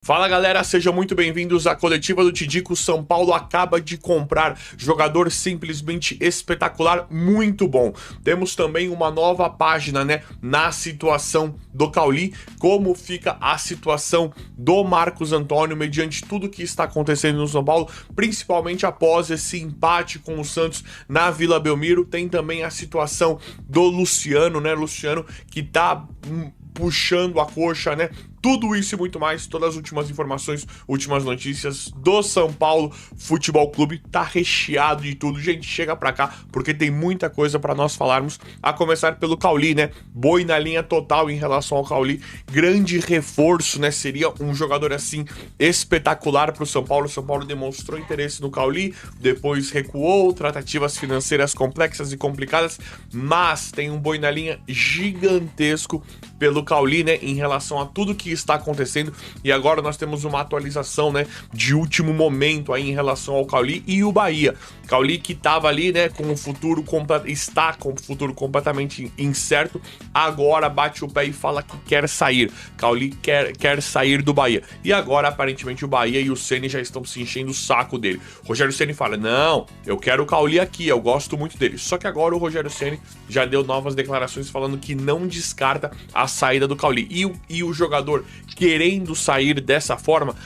Fala galera, sejam muito bem-vindos à coletiva do Tidico. São Paulo acaba de comprar jogador simplesmente espetacular, muito bom. Temos também uma nova página, na situação do Cauli, como fica a situação do Marcos Antônio mediante tudo que está acontecendo no São Paulo, principalmente após esse empate com o Santos na Vila Belmiro. Tem também a situação do Luciano, Luciano que tá puxando a coxa, Tudo isso e muito mais, todas as últimas informações, últimas notícias do São Paulo Futebol Clube, tá recheado de tudo. Gente, chega pra cá, porque tem muita coisa pra nós falarmos, a começar pelo Cauli, Boi na linha total em relação ao Cauli, grande reforço, seria um jogador assim espetacular pro São Paulo. O São Paulo demonstrou interesse no Cauli, depois recuou, tratativas financeiras complexas e complicadas, mas tem um boi na linha gigantesco pelo Cauli, em relação a tudo que está acontecendo. E agora nós temos uma atualização, de último momento aí em relação ao Cauli e o Bahia. Cauli que estava ali, com o futuro está com o futuro completamente incerto, agora bate o pé e fala que quer sair. Cauli quer sair do Bahia. E agora aparentemente o Bahia e o Ceni já estão se enchendo o saco dele. Rogério Ceni fala: "Não, eu quero o Cauli aqui, eu gosto muito dele". Só que agora o Rogério Ceni já deu novas declarações falando que não descarta a saída do Cauli. E o jogador querendo sair dessa forma,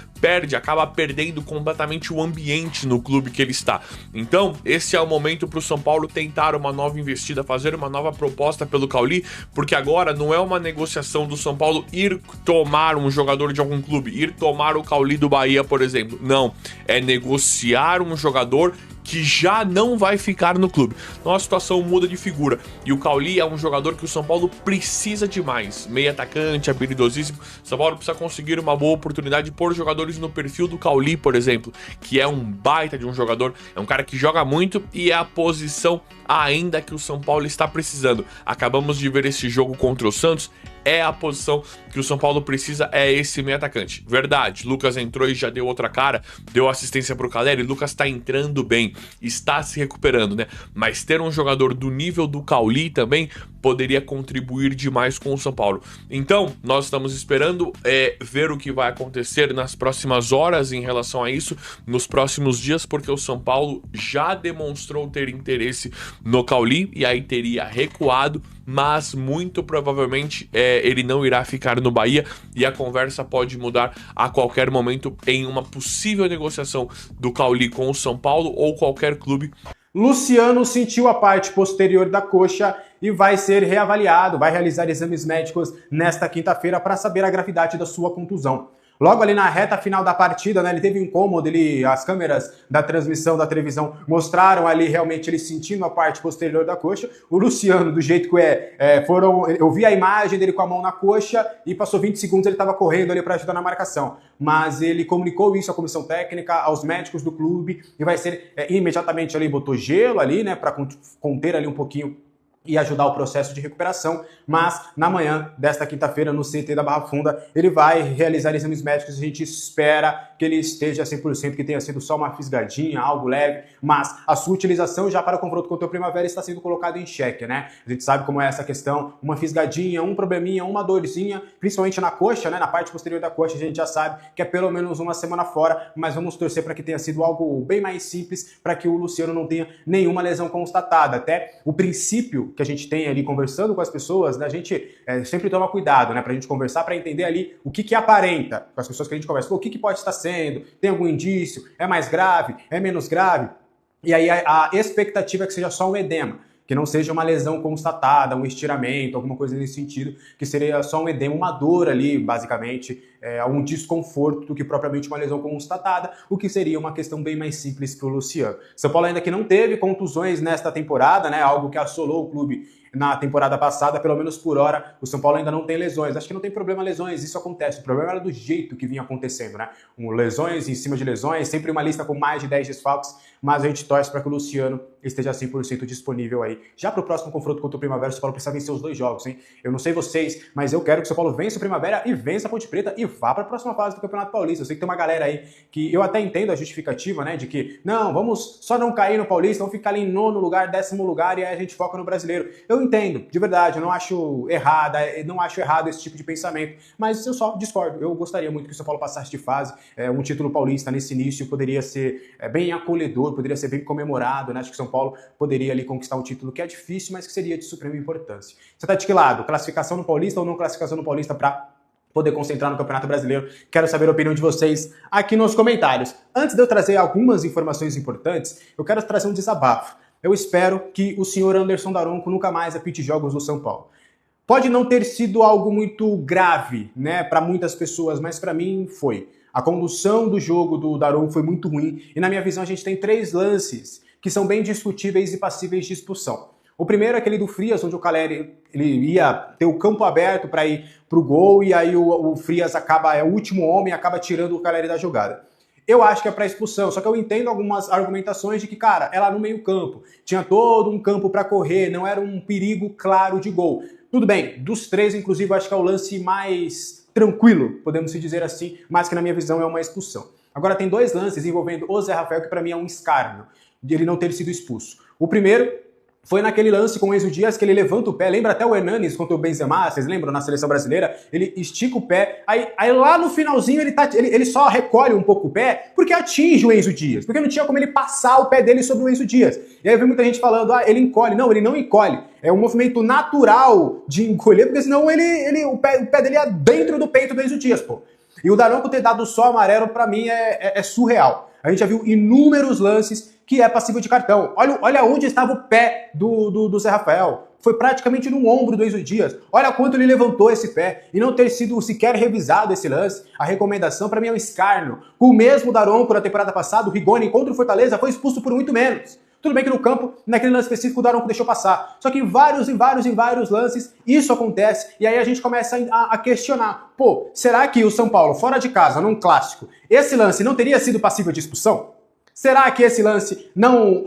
acaba perdendo completamente o ambiente no clube que ele está. Então, esse é o momento para o São Paulo tentar uma nova investida, fazer uma nova proposta pelo Cauli, porque agora não é uma negociação do São Paulo ir tomar um jogador de algum clube, ir tomar o Cauli do Bahia, por exemplo. Não, é negociar um jogador que já não vai ficar no clube. Então a situação muda de figura. E o Cauli é um jogador que o São Paulo precisa demais. Meio atacante, habilidosíssimo. O São Paulo precisa conseguir uma boa oportunidade por jogadores no perfil do Cauli, por exemplo, que é um baita de um jogador, é um cara que joga muito e é a posição ainda que o São Paulo está precisando. Acabamos de ver esse jogo contra o Santos, é a posição que o São Paulo precisa, é esse meio atacante. Verdade, Lucas entrou e já deu outra cara, deu assistência pro Caleri, Lucas tá entrando bem, está se recuperando, Mas ter um jogador do nível do Cauli também poderia contribuir demais com o São Paulo. Então, nós estamos esperando ver o que vai acontecer nas próximas horas em relação a isso, nos próximos dias, porque o São Paulo já demonstrou ter interesse no Cauli e aí teria recuado, mas muito provavelmente ele não irá ficar no Bahia e a conversa pode mudar a qualquer momento em uma possível negociação do Cauli com o São Paulo ou qualquer clube. Luciano sentiu a parte posterior da coxa e vai ser reavaliado, vai realizar exames médicos nesta quinta-feira para saber a gravidade da sua contusão. Logo ali na reta final da partida, ele teve um incômodo, as câmeras da transmissão da televisão mostraram ali realmente ele sentindo a parte posterior da coxa. O Luciano, do jeito que eu vi a imagem dele com a mão na coxa e passou 20 segundos ele estava correndo ali para ajudar na marcação. Mas ele comunicou isso à comissão técnica, aos médicos do clube e vai ser imediatamente ali, botou gelo ali, para conter ali um pouquinho e ajudar o processo de recuperação, mas na manhã desta quinta-feira no CT da Barra Funda ele vai realizar exames médicos. A gente espera que ele esteja 100%, que tenha sido só uma fisgadinha, algo leve, mas a sua utilização já para o confronto contra o Primavera está sendo colocada em xeque, A gente sabe como é essa questão, uma fisgadinha, um probleminha, uma dorzinha, principalmente na coxa, na parte posterior da coxa, a gente já sabe que é pelo menos uma semana fora, mas vamos torcer para que tenha sido algo bem mais simples, para que o Luciano não tenha nenhuma lesão constatada. Até o princípio que a gente tem ali conversando com as pessoas, a gente sempre toma cuidado, pra gente conversar, para entender ali o que aparenta com as pessoas que a gente conversa. O que pode estar sendo, tem algum indício, é mais grave, é menos grave? E aí a expectativa é que seja só um edema, que não seja uma lesão constatada, um estiramento, alguma coisa nesse sentido, que seria só um edema, uma dor ali, basicamente, um desconforto do que propriamente uma lesão constatada, o que seria uma questão bem mais simples para o Luciano. São Paulo ainda que não teve contusões nesta temporada, algo que assolou o clube na temporada passada, pelo menos por hora, o São Paulo ainda não tem lesões. Acho que não tem problema lesões, isso acontece. O problema era do jeito que vinha acontecendo, Lesões em cima de lesões, sempre uma lista com mais de 10 desfalques, mas a gente torce para que o Luciano esteja 100% disponível aí. Já para o próximo confronto contra o Primavera, o São Paulo precisa vencer os 2 jogos, Eu não sei vocês, mas eu quero que o São Paulo vença o Primavera e vença a Ponte Preta e vá para a próxima fase do Campeonato Paulista. Eu sei que tem uma galera aí que eu até entendo a justificativa, de que não, vamos só não cair no Paulista, vamos ficar ali em 9º lugar, 10º lugar e aí a gente foca no Brasileiro. Eu entendo, de verdade, eu não acho errado esse tipo de pensamento, mas eu só discordo. Eu gostaria muito que o São Paulo passasse de fase. Um título paulista nesse início poderia ser bem acolhedor, poderia ser bem comemorado, né? Acho que o São Paulo poderia ali conquistar um título que é difícil, mas que seria de suprema importância. Você tá de que lado? Classificação no Paulista ou não classificação no Paulista para poder concentrar no Campeonato Brasileiro? Quero saber a opinião de vocês aqui nos comentários. Antes de eu trazer algumas informações importantes, eu quero trazer um desabafo. Eu espero que o senhor Anderson Daronco nunca mais apite jogos do São Paulo. Pode não ter sido algo muito grave, né, para muitas pessoas, mas para mim foi. A condução do jogo do Daronco foi muito ruim e, na minha visão, a gente tem 3 lances que são bem discutíveis e passíveis de expulsão. O primeiro é aquele do Frias, onde o Caleri ele ia ter o campo aberto para ir para o gol e aí o Frias é o último homem, acaba tirando o Caleri da jogada. Eu acho que é para expulsão, só que eu entendo algumas argumentações de que, cara, é lá no meio campo, tinha todo um campo para correr, não era um perigo claro de gol. Tudo bem, dos 3, inclusive, eu acho que é o lance mais tranquilo, podemos dizer assim, mas que na minha visão é uma expulsão. Agora tem 2 lances envolvendo o Zé Rafael que para mim é um escárnio de ele não ter sido expulso. O primeiro foi naquele lance com o Enzo Dias que ele levanta o pé, lembra até o Hernanes contra o Benzema, vocês lembram na seleção brasileira? Ele estica o pé, aí lá no finalzinho ele só recolhe um pouco o pé porque atinge o Enzo Dias, porque não tinha como ele passar o pé dele sobre o Enzo Dias. E aí eu vi muita gente falando, ele encolhe. Não, ele não encolhe. É um movimento natural de encolher, porque senão o pé dele é dentro do peito do Enzo Dias, pô. E o Daronco ter dado só amarelo, pra mim, é surreal. A gente já viu inúmeros lances que é passível de cartão. Olha onde estava o pé do Zé Rafael. Foi praticamente no ombro do Enzo Dias. Olha quanto ele levantou esse pé. E não ter sido sequer revisado esse lance, a recomendação para mim é um escárnio. O mesmo Daronco na temporada passada, o Rigoni contra o Fortaleza, foi expulso por muito menos. Tudo bem que no campo, naquele lance específico, o Daronco deixou passar. Só que em vários lances, isso acontece. E aí a gente começa a questionar. Pô, será que o São Paulo, fora de casa, num clássico, esse lance não teria sido passível de expulsão? Será que esse lance,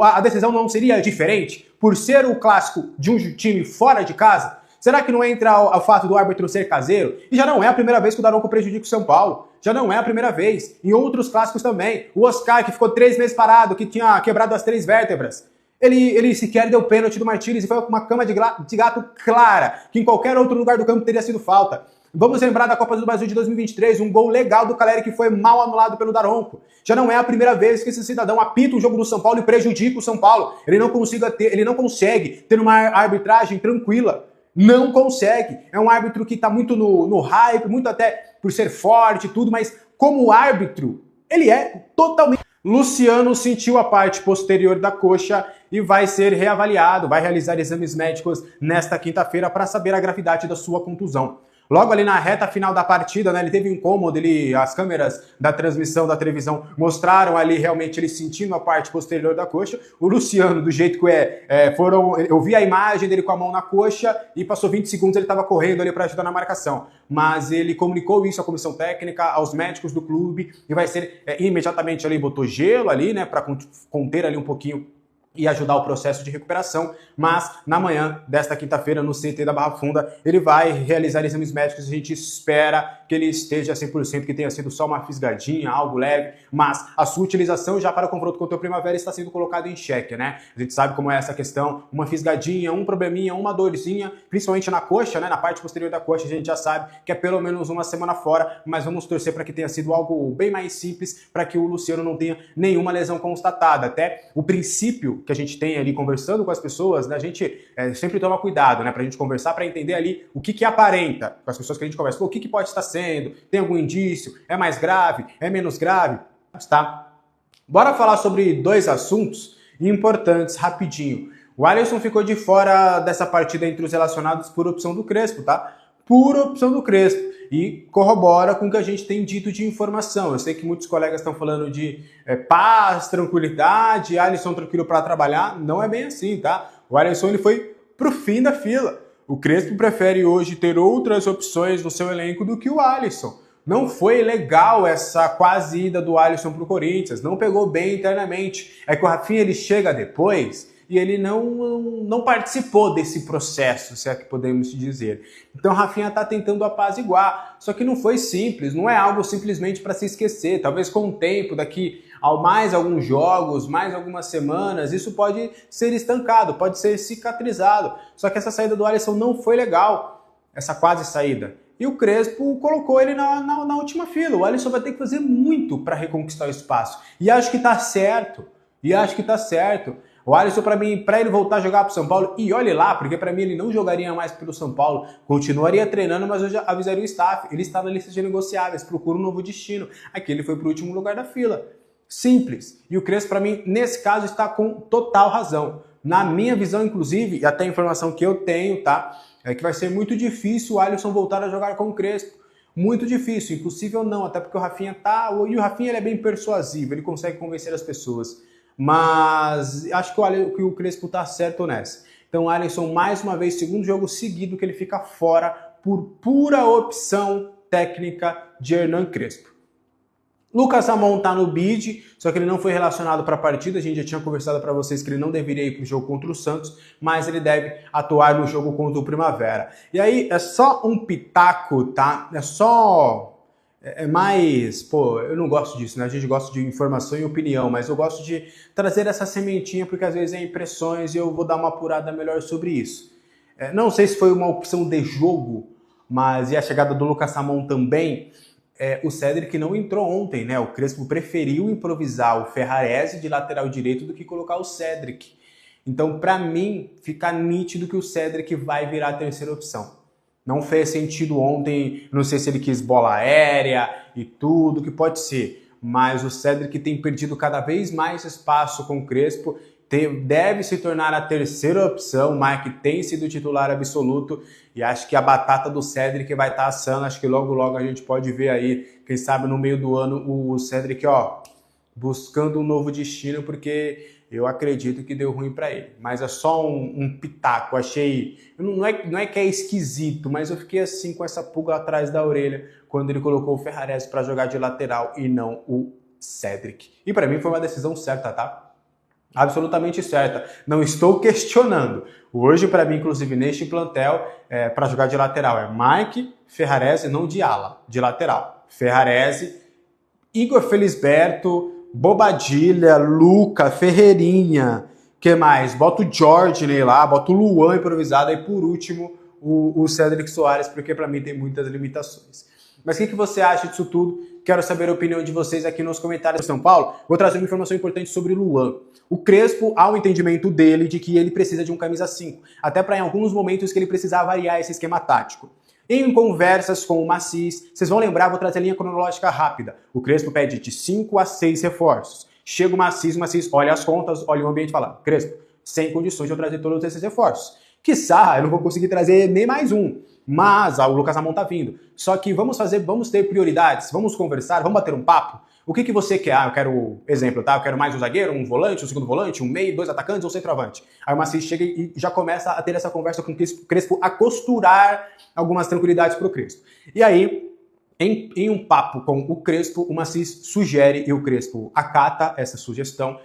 a decisão não seria diferente por ser o clássico de um time fora de casa? Será que não entra o fato do árbitro ser caseiro? E já não é a primeira vez que o Daronco prejudica o São Paulo. Já não é a primeira vez. Em outros clássicos também. O Oscar, que ficou 3 meses parado, que tinha quebrado as 3 vértebras. Ele sequer deu pênalti do Martínez e foi uma cama de gato clara, que em qualquer outro lugar do campo teria sido falta. Vamos lembrar da Copa do Brasil de 2023, um gol legal do Caleri que foi mal anulado pelo Daronco. Já não é a primeira vez que esse cidadão apita o jogo do São Paulo e prejudica o São Paulo. Ele não consegue ter uma arbitragem tranquila. Não consegue. É um árbitro que está muito no hype, muito até por ser forte e tudo, mas como árbitro, ele é totalmente... Luciano sentiu a parte posterior da coxa e vai ser reavaliado, vai realizar exames médicos nesta quinta-feira para saber a gravidade da sua contusão. Logo ali na reta final da partida, né, ele teve um incômodo, as câmeras da transmissão da televisão mostraram ali realmente ele sentindo a parte posterior da coxa. O Luciano, do jeito que eu vi a imagem dele com a mão na coxa e passou 20 segundos ele estava correndo ali para ajudar na marcação. Mas ele comunicou isso à comissão técnica, aos médicos do clube e vai ser imediatamente ali, botou gelo ali, né, para conter ali um pouquinho e ajudar o processo de recuperação, mas na manhã desta quinta-feira, no CT da Barra Funda, ele vai realizar exames médicos e a gente espera que ele esteja 100%, que tenha sido só uma fisgadinha, algo leve, mas a sua utilização já para o confronto contra o Primavera está sendo colocada em xeque, né? A gente sabe como é essa questão, uma fisgadinha, um probleminha, uma dorzinha, principalmente na coxa, né? Na parte posterior da coxa, a gente já sabe que é pelo menos uma semana fora, mas vamos torcer para que tenha sido algo bem mais simples, para que o Luciano não tenha nenhuma lesão constatada. Até o princípio que a gente tem ali conversando com as pessoas, né, a gente sempre toma cuidado, né, pra gente conversar, para entender ali o que aparenta com as pessoas que a gente conversa. Pô, o que pode estar sendo? Tem algum indício? É mais grave? É menos grave? Tá? Bora falar sobre 2 assuntos importantes rapidinho. O Alisson ficou de fora dessa partida entre os relacionados por opção do Crespo, tá? Por opção do Crespo. E corrobora com o que a gente tem dito de informação. Eu sei que muitos colegas estão falando de paz, tranquilidade, Alisson tranquilo para trabalhar. Não é bem assim, tá? O Alisson ele foi pro fim da fila. O Crespo prefere hoje ter outras opções no seu elenco do que o Alisson. Não foi legal essa quase ida do Alisson pro Corinthians. Não pegou bem internamente. É que o Rafinha ele chega depois e ele não participou desse processo, se é que podemos dizer. Então o Rafinha está tentando apaziguar, só que não foi simples, não é algo simplesmente para se esquecer. Talvez com o tempo, daqui a mais alguns jogos, mais algumas semanas, isso pode ser estancado, pode ser cicatrizado. Só que essa saída do Alisson não foi legal, essa quase saída. E o Crespo colocou ele na última fila. O Alisson vai ter que fazer muito para reconquistar o espaço. E acho que tá certo. O Alisson, para mim, para ele voltar a jogar pro São Paulo, e olhe lá, porque para mim ele não jogaria mais pelo São Paulo, continuaria treinando, mas eu já avisaria o staff. Ele está na lista de negociáveis, procura um novo destino. Aqui ele foi pro último lugar da fila. Simples. E o Crespo, para mim, nesse caso, está com total razão. Na minha visão, inclusive, e até a informação que eu tenho, tá? É que vai ser muito difícil o Alisson voltar a jogar com o Crespo. Muito difícil, impossível não, até porque o Rafinha e o Rafinha ele é bem persuasivo, ele consegue convencer as pessoas. Mas acho que o Crespo tá certo nessa. Então o Alisson, mais uma vez, segundo jogo seguido que ele fica fora por pura opção técnica de Hernan Crespo. Lucas Ramon tá no bid, só que ele não foi relacionado para a partida. A gente já tinha conversado para vocês que ele não deveria ir para o jogo contra o Santos, mas ele deve atuar no jogo contra o Primavera. E aí é só um pitaco, tá? É mais... Pô, eu não gosto disso, né? A gente gosta de informação e opinião, mas eu gosto de trazer essa sementinha porque às vezes é impressões e eu vou dar uma apurada melhor sobre isso. Não sei se foi uma opção de jogo, mas e a chegada do Lucas Ramon também... o Cédric não entrou ontem, né? O Crespo preferiu improvisar o Ferrarese de lateral direito do que colocar o Cédric. Então, para mim, fica nítido que o Cédric vai virar a terceira opção. Não fez sentido ontem, não sei se ele quis bola aérea e tudo, que pode ser. Mas o Cédric tem perdido cada vez mais espaço com o Crespo, deve se tornar a terceira opção. O Mike tem sido titular absoluto e acho que a batata do Cédric vai estar assando. Acho que logo logo a gente pode ver aí, quem sabe no meio do ano, o Cédric, ó, buscando um novo destino, porque eu acredito que deu ruim para ele. Mas é só um pitaco, achei... Não é que é esquisito, mas eu fiquei assim com essa pulga atrás da orelha quando ele colocou o Ferrarese para jogar de lateral e não o Cédric. E para mim foi uma decisão certa, tá? Absolutamente certa. Não estou questionando. Hoje, para mim, inclusive, neste plantel, para jogar de lateral é Mike, Ferrarese, não de ala, de lateral. Ferrarese, Igor Felisberto, Bobadilha, Luca, Ferreirinha, que mais? Bota o Jorginho lá, bota o Luan improvisado e, por último, o Cédric Soares, porque para mim tem muitas limitações. Mas o que você acha disso tudo? Quero saber a opinião de vocês aqui nos comentários. São Paulo, vou trazer uma informação importante sobre o Luan. O Crespo, há o entendimento dele de que ele precisa de um camisa 5, até para em alguns momentos que ele precisar variar esse esquema tático. Em conversas com o Macis, vocês vão lembrar, vou trazer a linha cronológica rápida. O Crespo pede de 5 a 6 reforços. Chega o Macis olha as contas, olha o ambiente e fala: Crespo, sem condições de eu trazer todos esses reforços. Quiçá, eu não vou conseguir trazer nem mais um. Mas o Lucas Ramon tá vindo. Só que vamos ter prioridades, vamos conversar, vamos bater um papo. O que você quer? Eu quero, exemplo, tá? Eu quero mais um zagueiro, um volante, um segundo volante, um meio, 2 atacantes ou um centroavante. Aí o Macis chega e já começa a ter essa conversa com o Crespo, a costurar algumas tranquilidades pro Crespo. E aí, em um papo com o Crespo, o Macis sugere, e o Crespo acata essa sugestão,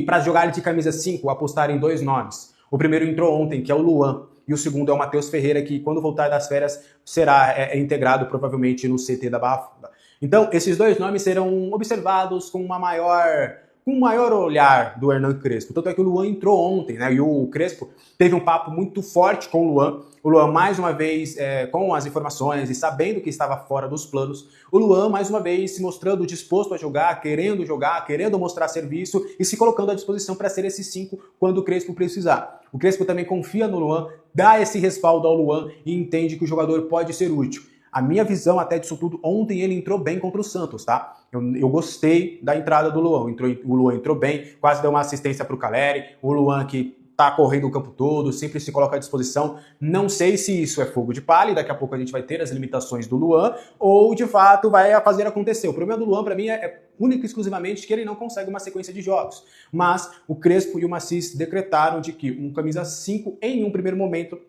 para jogar de camisa 5, apostar em 2 nomes. O primeiro entrou ontem, que é o Luan. E o segundo é o Matheus Ferreira, que quando voltar das férias será integrado provavelmente no CT da Barra Funda. Então, esses 2 nomes serão observados com um maior olhar do Hernan Crespo. Tanto é que o Luan entrou ontem, né? E o Crespo teve um papo muito forte com o Luan. O Luan, mais uma vez, com as informações e sabendo que estava fora dos planos, o Luan, mais uma vez, se mostrando disposto a jogar, querendo mostrar serviço e se colocando à disposição para ser esse 5 quando o Crespo precisar. O Crespo também confia no Luan, dá esse respaldo ao Luan e entende que o jogador pode ser útil. A minha visão até disso tudo, ontem ele entrou bem contra o Santos, tá? Eu gostei da entrada do Luan. O Luan entrou bem, quase deu uma assistência para o Caleri. O Luan que tá correndo o campo todo, sempre se coloca à disposição. Não sei se isso é fogo de palha, e daqui a pouco a gente vai ter as limitações do Luan, ou de fato vai fazer acontecer. O problema do Luan, para mim, é único e exclusivamente que ele não consegue uma sequência de jogos. Mas o Crespo e o Macis decretaram de que um camisa 5, em um primeiro momento,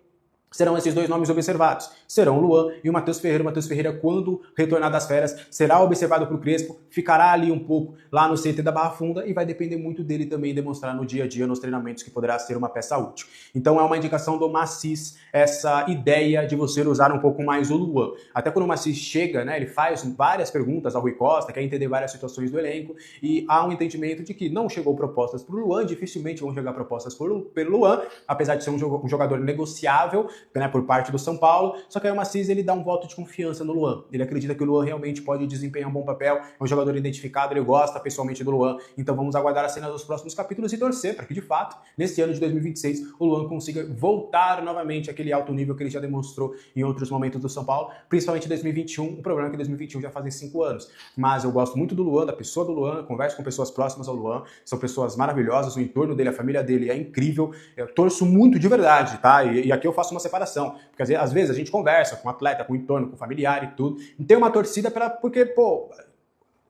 serão esses dois nomes observados. Serão o Luan e o Matheus Ferreira. O Matheus Ferreira, quando retornar das férias, será observado por Crespo, ficará ali um pouco lá no CT da Barra Funda e vai depender muito dele também demonstrar no dia a dia, nos treinamentos, que poderá ser uma peça útil. Então é uma indicação do Macis, essa ideia de você usar um pouco mais o Luan. Até quando o Macis chega, né, ele faz várias perguntas ao Rui Costa, quer entender várias situações do elenco, e há um entendimento de que não chegou propostas para o Luan, dificilmente vão chegar propostas pelo Luan, apesar de ser um jogador negociável, né, por parte do São Paulo, só que aí o Macis ele dá um voto de confiança no Luan. Ele acredita que o Luan realmente pode desempenhar um bom papel, é um jogador identificado, ele gosta pessoalmente do Luan, então vamos aguardar as cenas dos próximos capítulos e torcer para que, de fato, nesse ano de 2026, o Luan consiga voltar novamente àquele alto nível que ele já demonstrou em outros momentos do São Paulo, principalmente em 2021. O problema é que 2021 já fazem 5 anos, mas eu gosto muito do Luan, da pessoa do Luan, converso com pessoas próximas ao Luan, são pessoas maravilhosas, o entorno dele, a família dele é incrível, eu torço muito de verdade, tá? E aqui eu faço uma separação, porque às vezes a gente conversa com atleta, com o entorno, com familiar e tudo, e tem uma torcida porque, pô,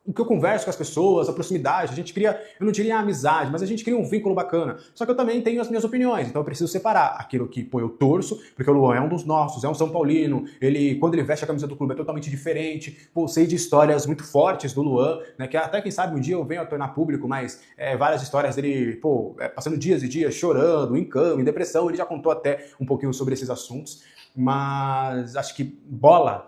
o que eu converso com as pessoas, a proximidade, a gente cria, eu não diria amizade, mas a gente cria um vínculo bacana. Só que eu também tenho as minhas opiniões, então eu preciso separar aquilo que, pô, eu torço, porque o Luan é um dos nossos, é um São Paulino, quando ele veste a camisa do clube é totalmente diferente, pô, sei de histórias muito fortes do Luan, né, que até quem sabe um dia eu venho a tornar público, mas várias histórias dele, pô, passando dias e dias chorando, em cama, em depressão, ele já contou até um pouquinho sobre esses assuntos, mas acho que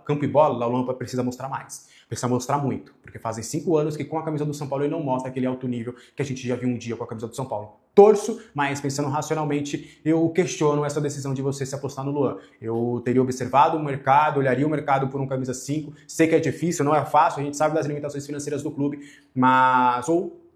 campo e bola, o Luan precisa mostrar mais. Precisa mostrar muito, porque fazem 5 anos que com a camisa do São Paulo ele não mostra aquele alto nível que a gente já viu um dia com a camisa do São Paulo. Torço, mas pensando racionalmente, eu questiono essa decisão de você se apostar no Luan. Eu teria observado o mercado, olharia o mercado por um camisa 5, sei que é difícil, não é fácil, a gente sabe das limitações financeiras do clube, mas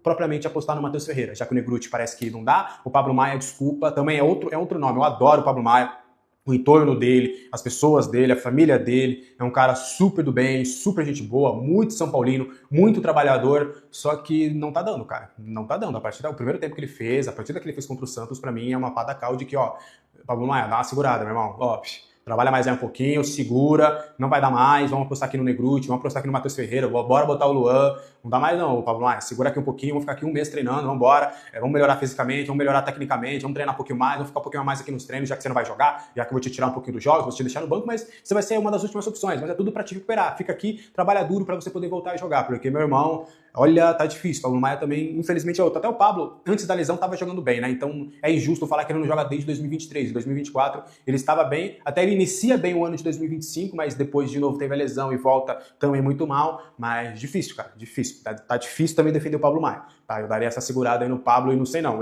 propriamente apostar no Matheus Ferreira, já que o Negruti parece que não dá, o Pablo Maia, desculpa, também é outro nome, eu adoro o Pablo Maia, o entorno dele, as pessoas dele, a família dele, é um cara super do bem, super gente boa, muito São Paulino, muito trabalhador, só que não tá dando, cara, não tá dando. A partir do primeiro tempo que ele fez, a partida que ele fez contra o Santos, pra mim é uma pá da cal de que, ó, Pablo Maia, dá uma segurada, meu irmão, ó, trabalha mais aí um pouquinho, segura, não vai dar mais, vamos apostar aqui no Negruti, vamos apostar aqui no Matheus Ferreira, bora botar o Luan, não dá mais não, Pablo Maia, segura aqui um pouquinho, vamos ficar aqui um mês treinando, vamos embora, vamos melhorar fisicamente, vamos melhorar tecnicamente, vamos treinar um pouquinho mais, vamos ficar um pouquinho mais aqui nos treinos, já que você não vai jogar, já que eu vou te tirar um pouquinho dos jogos, vou te deixar no banco, mas você vai ser uma das últimas opções, mas é tudo pra te recuperar, fica aqui, trabalha duro pra você poder voltar a jogar, porque meu irmão, olha, tá difícil, Pablo Maia também, infelizmente é outro, até o Pablo, antes da lesão, tava jogando bem, né, então é injusto falar que ele não joga desde 2023, em 2024 ele estava bem, até ele inicia bem o ano de 2025, mas depois de novo teve a lesão e volta também muito mal, mas difícil, cara, difícil, tá difícil também defender o Pablo Maia, tá, eu daria essa segurada aí no Pablo e não sei não,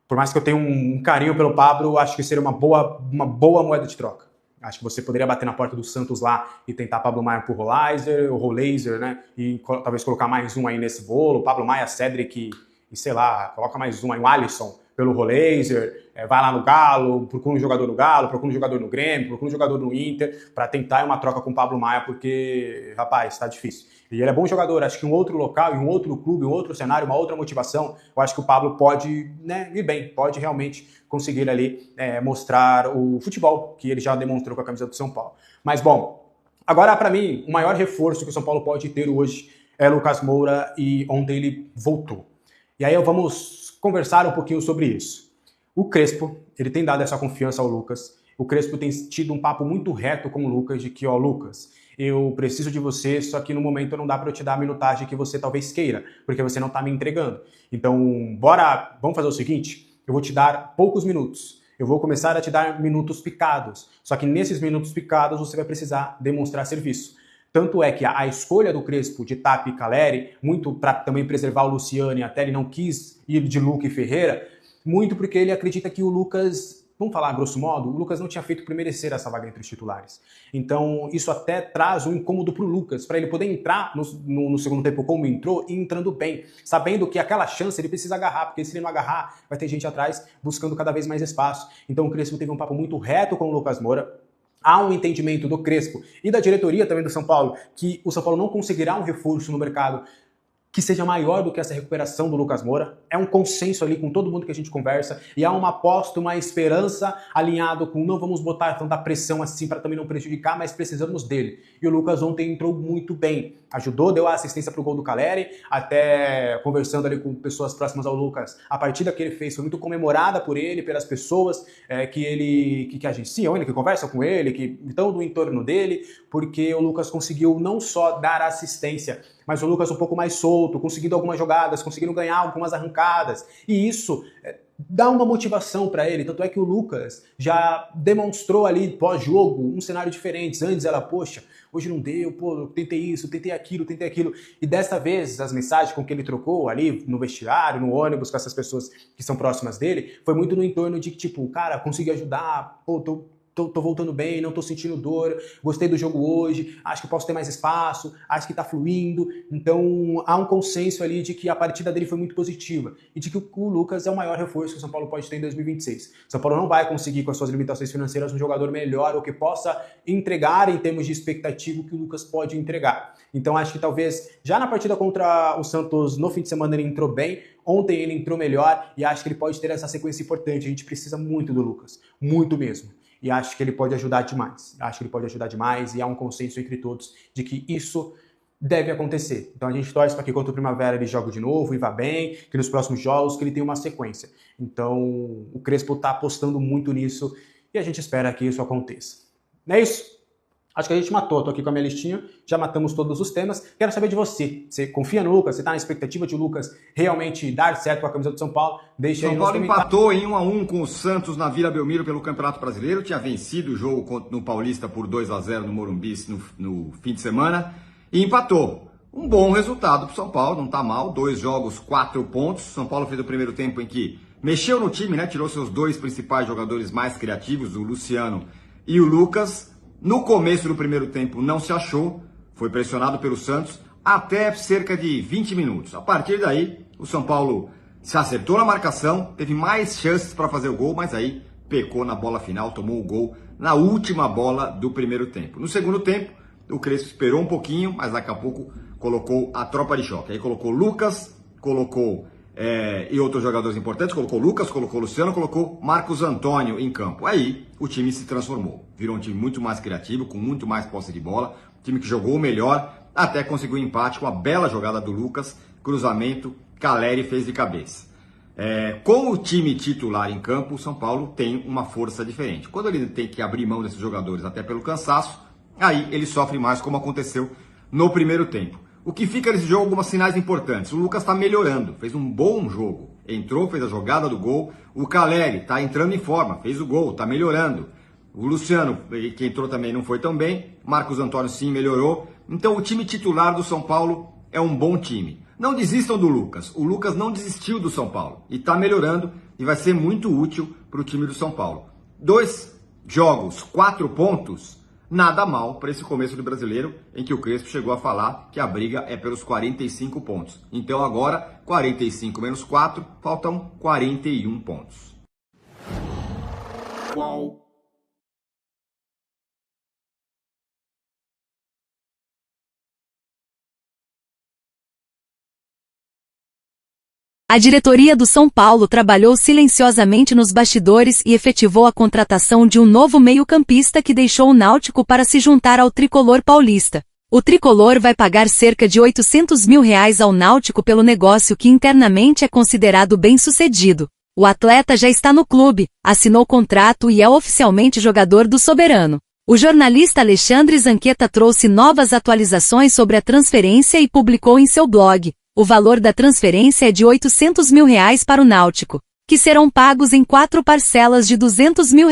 por mais que eu tenha um carinho pelo Pablo, acho que seria uma boa moeda de troca. Acho que você poderia bater na porta do Santos lá e tentar Pablo Maia por Roleiser, né? E talvez colocar mais um aí nesse bolo, Pablo Maia, Cedric e sei lá, coloca mais um aí, o Alisson pelo Roleiser, vai lá no Galo, procura um jogador no Galo, procura um jogador no Grêmio, procura um jogador no Inter, para tentar uma troca com o Pablo Maia, porque, rapaz, tá difícil. E ele é bom jogador, acho que em um outro local, em um outro clube, em um outro cenário, uma outra motivação, eu acho que o Pablo pode, né, ir bem, pode realmente conseguir ali mostrar o futebol que ele já demonstrou com a camisa do São Paulo. Mas, bom, agora para mim, o maior reforço que o São Paulo pode ter hoje é Lucas Moura e ontem ele voltou. E aí vamos conversar um pouquinho sobre isso. O Crespo, ele tem dado essa confiança ao Lucas. O Crespo tem tido um papo muito reto com o Lucas, de que, ó, Lucas, eu preciso de você, só que no momento não dá para eu te dar a minutagem que você talvez queira, porque você não tá me entregando. Então, vamos fazer o seguinte, eu vou te dar poucos minutos. Eu vou começar a te dar minutos picados. Só que nesses minutos picados você vai precisar demonstrar serviço. Tanto é que a escolha do Crespo de Tapia e Calleri, muito para também preservar o Luciano, até ele não quis ir de Luca e Ferreira, muito porque ele acredita que o Lucas, vamos falar grosso modo, o Lucas não tinha feito por merecer essa vaga entre os titulares. Então isso até traz um incômodo para o Lucas, para ele poder entrar no segundo tempo como entrou e entrando bem, sabendo que aquela chance ele precisa agarrar, porque se ele não agarrar, vai ter gente atrás buscando cada vez mais espaço. Então o Crespo teve um papo muito reto com o Lucas Moura. Há um entendimento do Crespo e da diretoria também do São Paulo que o São Paulo não conseguirá um reforço no mercado que seja maior do que essa recuperação do Lucas Moura. é um consenso ali com todo mundo que a gente conversa, e há uma aposta, uma esperança alinhado com não vamos botar tanta pressão assim para também não prejudicar, mas precisamos dele. E o Lucas ontem entrou muito bem, ajudou, deu a assistência para o gol do Caleri, até conversando ali com pessoas próximas ao Lucas, a partida que ele fez foi muito comemorada por ele, pelas pessoas que agenciam ele, que conversam com ele, que estão do entorno dele, porque o Lucas conseguiu não só dar assistência, mas o Lucas um pouco mais solto, conseguindo algumas jogadas, conseguindo ganhar algumas arrancadas, e isso dá uma motivação para ele, tanto é que o Lucas já demonstrou ali pós-jogo um cenário diferente. Antes ela, poxa, hoje não deu, pô, eu tentei isso, tentei aquilo, e desta vez as mensagens com que ele trocou ali no vestiário, no ônibus, com essas pessoas que são próximas dele, foi muito no entorno de tipo, cara, consegui ajudar, pô, tô voltando bem, não tô sentindo dor, gostei do jogo hoje, acho que posso ter mais espaço, acho que tá fluindo. Então há um consenso ali de que a partida dele foi muito positiva e de que o Lucas é o maior reforço que o São Paulo pode ter em 2026. São Paulo não vai conseguir, com as suas limitações financeiras, um jogador melhor ou que possa entregar em termos de expectativa o que o Lucas pode entregar. Então acho que talvez já na partida contra o Santos no fim de semana ele entrou bem, ontem ele entrou melhor e acho que ele pode ter essa sequência importante. A gente precisa muito do Lucas, muito mesmo. E acho que ele pode ajudar demais. E há um consenso entre todos de que isso deve acontecer. Então a gente torce para que contra o Primavera ele jogue de novo e vá bem, que nos próximos jogos que ele tenha uma sequência. Então o Crespo está apostando muito nisso e a gente espera que isso aconteça. Não é isso? Acho que a gente matou, tô aqui com a minha listinha, já matamos todos os temas. Quero saber de você. Você confia no Lucas? Você tá na expectativa de o Lucas realmente dar certo com a camisa do São Paulo? Deixa aí nos comentários. São Paulo empatou em 1-1 com o Santos na Vila Belmiro pelo Campeonato Brasileiro. Tinha vencido o jogo no Paulista por 2-0 no Morumbi no fim de semana. E empatou. Um bom resultado pro São Paulo, não tá mal. 2 jogos, 4 pontos. São Paulo fez o primeiro tempo em que mexeu no time, né? Tirou seus 2 principais jogadores mais criativos, o Luciano e o Lucas. No começo do primeiro tempo não se achou, foi pressionado pelo Santos até cerca de 20 minutos. A partir daí, o São Paulo se acertou na marcação, teve mais chances para fazer o gol, mas aí pecou na bola final, tomou o gol na última bola do primeiro tempo. No segundo tempo, o Crespo esperou um pouquinho, mas daqui a pouco colocou a tropa de choque. Aí colocou Lucas, colocou e outros jogadores importantes, colocou Lucas, colocou Luciano, colocou Marcos Antônio em campo. Aí o time se transformou, virou um time muito mais criativo, com muito mais posse de bola, um time que jogou melhor, até conseguiu um empate com a bela jogada do Lucas, cruzamento, Caleri fez de cabeça. Com o time titular em campo, o São Paulo tem uma força diferente. Quando ele tem que abrir mão desses jogadores, até pelo cansaço, aí ele sofre mais, como aconteceu no primeiro tempo. O que fica nesse jogo, alguns sinais importantes. O Lucas está melhorando, fez um bom jogo. Entrou, fez a jogada do gol. O Caleri está entrando em forma, fez o gol, está melhorando. O Luciano, que entrou também, não foi tão bem. Marcos Antônio sim melhorou. Então o time titular do São Paulo é um bom time. Não desistam do Lucas. O Lucas não desistiu do São Paulo. E está melhorando e vai ser muito útil para o time do São Paulo. 2 jogos, 4 pontos. Nada mal para esse começo do Brasileiro, em que o Crespo chegou a falar que a briga é pelos 45 pontos. Então agora, 45 menos 4, faltam 41 pontos. Uau! A diretoria do São Paulo trabalhou silenciosamente nos bastidores e efetivou a contratação de um novo meio-campista que deixou o Náutico para se juntar ao tricolor paulista. O tricolor vai pagar cerca de R$800 mil ao Náutico pelo negócio que internamente é considerado bem-sucedido. O atleta já está no clube, assinou contrato e é oficialmente jogador do Soberano. O jornalista Alexandre Zanqueta trouxe novas atualizações sobre a transferência e publicou em seu blog. O valor da transferência é de R$800 mil para o Náutico, que serão pagos em 4 parcelas de R$200 mil.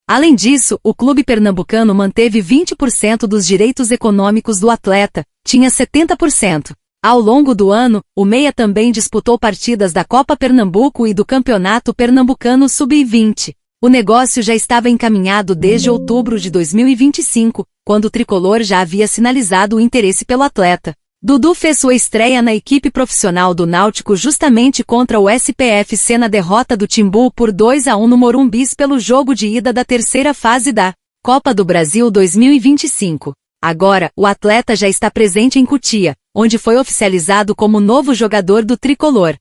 Além disso, o clube pernambucano manteve 20% dos direitos econômicos do atleta, tinha 70%. Ao longo do ano, o meia também disputou partidas da Copa Pernambuco e do Campeonato Pernambucano Sub-20. O negócio já estava encaminhado desde outubro de 2025, quando o tricolor já havia sinalizado o interesse pelo atleta. Dudu fez sua estreia na equipe profissional do Náutico justamente contra o SPFC na derrota do Timbu por 2-1 no Morumbis pelo jogo de ida da terceira fase da Copa do Brasil 2025. Agora, o atleta já está presente em Cotia, onde foi oficializado como novo jogador do tricolor.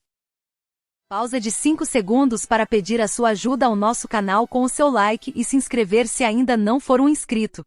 Pausa de 5 segundos para pedir a sua ajuda ao nosso canal com o seu like e se inscrever se ainda não for um inscrito.